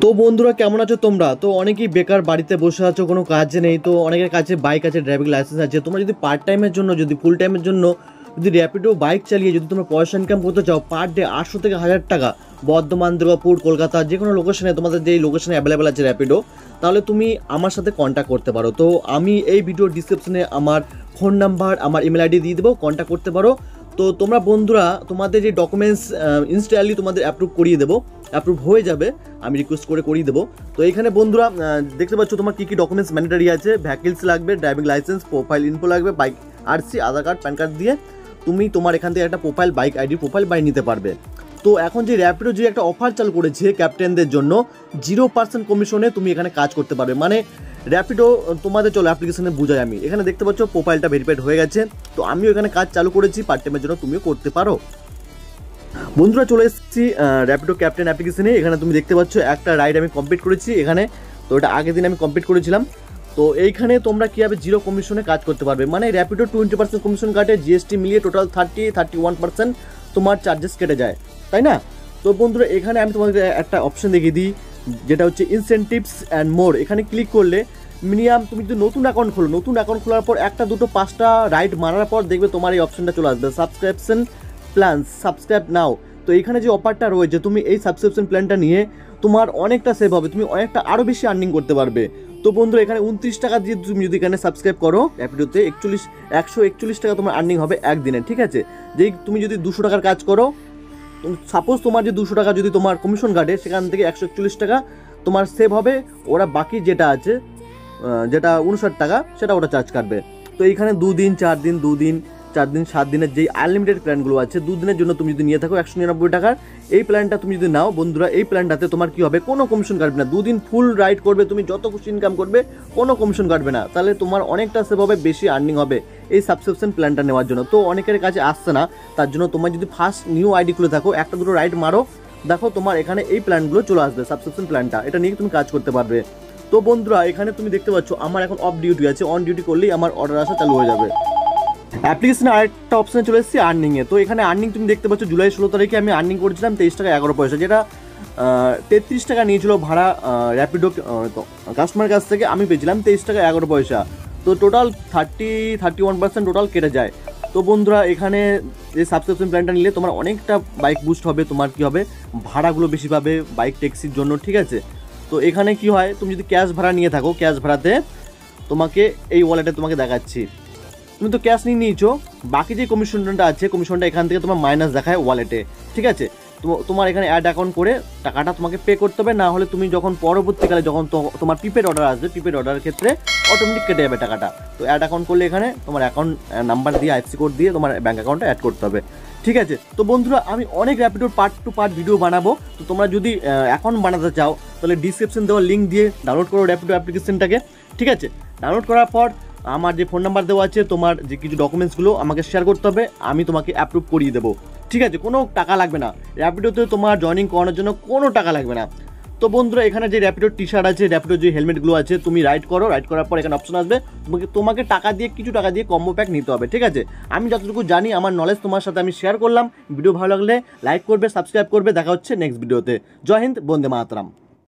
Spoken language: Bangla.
তো বন্ধুরা কেমন আছো তোমরা? তো অনেকেই বেকার বাড়িতে বসে আছো, কোনো কাজ নেই। তো অনেকের কাছে বাইক আছে, ড্রাইভিং লাইসেন্স আছে। তোমরা যদি পার্ট টাইমের জন্য, যদি ফুল টাইমের জন্য যদি র্যাপিডো বাইক চালিয়ে যদি তোমরা পয়সা ইনকাম করতে চাও, পার ডে 800 থেকে 1000 টাকা, বর্ধমান, দুর্গাপুর, কলকাতা, যে কোনো লোকেশনে তোমাদের যেই লোকেশনে অ্যাভেলেবেল আছে র্যাপিডো, তাহলে তুমি আমার সাথে কন্ট্যাক্ট করতে পারো। তো আমি এই ভিডিওর ডিসক্রিপশনে আমার ফোন নাম্বার, আমার ইমেল আইডি দিয়ে দেবো, কন্ট্যাক্ট করতে পারো। তো তোমরা বন্ধুরা তোমাদের যে ডকুমেন্টস ইনস্ট্যান্টলি তোমাদের অ্যাপ্রুভ করিয়ে দেবো, অ্যাপ্রুভ হয়ে যাবে, আমি রিকোয়েস্ট করে করিয়ে দেবো। তো এইখানে বন্ধুরা দেখতে পাচ্ছ তোমার কী কী ডকুমেন্টস ম্যান্ডেটারি আছে। ভ্যাকেন্স লাগবে, ড্রাইভিং লাইসেন্স, প্রোফাইল ইনফো লাগবে, বাইক আরসি, আধার কার্ড, প্যান কার্ড দিয়ে তুমি তোমার এখান থেকে একটা প্রোফাইল, বাইক আইডি প্রোফাইল বানিয়ে নিতে পারবে। তো এখন যে র্যাপিডো যে একটা অফার চালু করেছে ক্যাপ্টেনদের জন্য, 0% কমিশনে তুমি এখানে কাজ করতে পারবে। মানে র্যাপিডো তোমাদের চলো অ্যাপ্লিকেশনে বুঝাই। আমি এখানে দেখতে পাচ্ছ প্রোফাইলটা ভেরিফাইড হয়ে গেছে। তো আমিও এখানে কাজ চালু করেছি, পার্ট টাইমের জন্য তুমিও করতে পারো। বন্ধুরা চলে এসেছি র্যাপিডো ক্যাপ্টেন অ্যাপ্লিকেশনে। এখানে তুমি দেখতে পাচ্ছ একটা রাইড আমি কমপ্লিট করেছি এখানে। তো এটা আগের দিন আমি কমপ্লিট করেছিলাম। তো এইখানে তোমরা কীভাবে 0 কমিশনে কাজ করতে পারবে। মানে র্যাপিডো 20% কমিশন কাটে, জিএসটি মিলিয়ে টোটাল 31% তোমার চার্জেস কেটে যায়, তাই না? তো বন্ধুরা এখানে আমি তোমাদের একটা অপশন দেখিয়ে দিই, যেটা হচ্ছে ইনসেন্টিভস অ্যান্ড মোর। এখানে ক্লিক করলে মিনিমাম তুমি যদি নতুন অ্যাকাউন্ট খোলো, নতুন অ্যাকাউন্ট খোলার পর 1, 2, 5টা রাইড মারার পর দেখবে তোমার এই অপশনটা চলে আসবে, সাবস্ক্রিপশন প্ল্যান, সাবস্ক্রাইব নাও। তো এখানে যে অফারটা রয়েছে, তুমি এই সাবস্ক্রিপশন প্ল্যানটা নিয়ে তোমার অনেকটা সেভ হবে, তুমি অনেকটা আরও বেশি আর্নিং করতে পারবে। তো বন্ধুরা এখানে 29 টাকা দিয়ে তুমি যদি এখানে সাবস্ক্রাইব করো র্যাপিডোতে, 141 টাকা তোমার আর্নিং হবে একদিনে, ঠিক আছে? যেই তুমি যদি 200 টাকার কাজ করো, সাপোজ তোমার যে 200 টাকা যদি তোমার কমিশন কাটে, সেখান থেকে 141 টাকা তোমার সেভ হবে। ওরা বাকি যেটা আছে, যেটা 59 টাকা, সেটা ওরা চার্জ কাটবে। তো এইখানে 2 দিন, 4 দিন, 2 দিন, 4 দিন, 7 দিনের যেই আনলিমিটেড প্ল্যানগুলো আছে, 2 দিনের জন্য তুমি যদি নিয়ে থাকো 199 টাকার এই প্ল্যানটা তুমি যদি নাও বন্ধুরা, এই প্ল্যানটাতে তোমার কি হবে, কোনো কমিশন কাটবে না। 2 দিন ফুল রাইড করবে, তুমি যত খুশি ইনকাম করবে, কোনো কমিশন কাটবে না। তাহলে তোমার অনেকটা সেভ হবে, বেশি আর্নিং হবে এই সাবস্ক্রিপশন প্ল্যানটা নেওয়ার জন্য। তো অনেকের কাছে আসছে না, তার জন্য তোমার যদি ফার্স্ট নিউ আইডি খুলে থাকো, 1-2 রাইড মারো, দেখো তোমার এখানে এই প্ল্যানগুলো চলে আসবে, সাবস্ক্রিপশন প্ল্যানটা, এটা নিয়ে তুমি কাজ করতে পারবে। তো বন্ধুরা এখানে তুমি দেখতে পাচ্ছ আমার এখন অফ ডিউটি আছে, অন ডিউটি করলেই আমার অর্ডার আসা চালু হয়ে যাবে। অ্যাপ্লিকেশনে আরেকটা অপশনে চলে এসেছি আর্নিংয়ে। তো এখানে আর্নিং তুমি দেখতে পাচ্ছ জুলাই 16 তারিখে আমি আর্নিং করেছিলাম 23 টাকা 11 পয়সা, যেটা 33 টাকা নিয়েছিল ভাড়া র্যাপিডো কাস্টমারের কাছ থেকে, আমি পেয়েছিলাম 23 টাকা 11 পয়সা। তো টোটাল 31% টোটাল কেটে যায়। তো বন্ধুরা এখানে যে সাবস্ক্রিপশন প্ল্যানটা নিলে তোমার অনেকটা বাইক বুস্ট হবে, তোমার কি হবে, ভাড়াগুলো বেশি পাবে বাইক ট্যাক্সির জন্য, ঠিক আছে? তো এখানে কি হয়, তুমি যদি ক্যাশ ভাড়া নিয়ে থাকো, ক্যাশ ভাড়াতে তোমাকে এই ওয়ালেটে তোমাকে দেখাচ্ছি, তুমি তো ক্যাশ নিয়ে নিয়েছো, বাকি যে কমিশনটা আছে, কমিশনটা এখান থেকে তোমার মাইনাস দেখায় ওয়ালেটে, ঠিক আছে? তোমার এখানে অ্যাড অ্যাকাউন্ট করে টাকাটা তোমাকে পে করতে হবে, না হলে তুমি যখন পরবর্তীকালে যখন তোমার প্রিপেড অর্ডার আসবে, প্রিপেড অর্ডারের ক্ষেত্রে অটোমেটিক কেটে যাবে টাকাটা। তো অ্যাড অ্যাকাউন্ট করলে এখানে তোমার অ্যাকাউন্ট নাম্বার দিয়ে, আইএফএসসি কোড দিয়ে তোমার ব্যাঙ্ক অ্যাকাউন্টে অ্যাড করতে হবে, ঠিক আছে? তো বন্ধুরা আমি অনেক র্যাপিডোর পার্ট টু পার্ট ভিডিও বানাবো। তো তোমরা যদি অ্যাকাউন্ট বানাতে চাও, তাহলে ডিসক্রিপশন দেওয়া লিঙ্ক দিয়ে ডাউনলোড করো র্যাপিডো অ্যাপ্লিকেশনটাকে, ঠিক আছে? ডাউনলোড করার পর আমার যে ফোন নাম্বার দেওয়া আছে, তোমার যে কিছু ডকুমেন্টসগুলো আমাকে শেয়ার করতে হবে, আমি তোমাকে অ্যাপ্রুভ করিয়ে দেবো, ঠিক আছে? কোনো টাকা লাগবে না, র্যাপিডোতে তোমার জয়েনিং করানোর জন্য কোনো টাকা লাগবে না। তো বন্ধুরা এখানে যে র্যাপিডোর টি শার্ট আছে, র্যাপিডোর যে হেলমেটগুলো আছে, তুমি রাইড করো, রাইড করার পর এখানে অপশন আসবে, তোমাকে টাকা দিয়ে, কিছু টাকা দিয়ে কম্বো প্যাক নিতে হবে, ঠিক আছে? আমি যতটুকু জানি, আমার নলেজ তোমার সাথে আমি শেয়ার করলাম। ভিডিও ভালো লাগলে লাইক করবে, সাবস্ক্রাইব করবে। দেখা হচ্ছে নেক্সট ভিডিওতে। জয় হিন্দ, বন্দে মাতরম।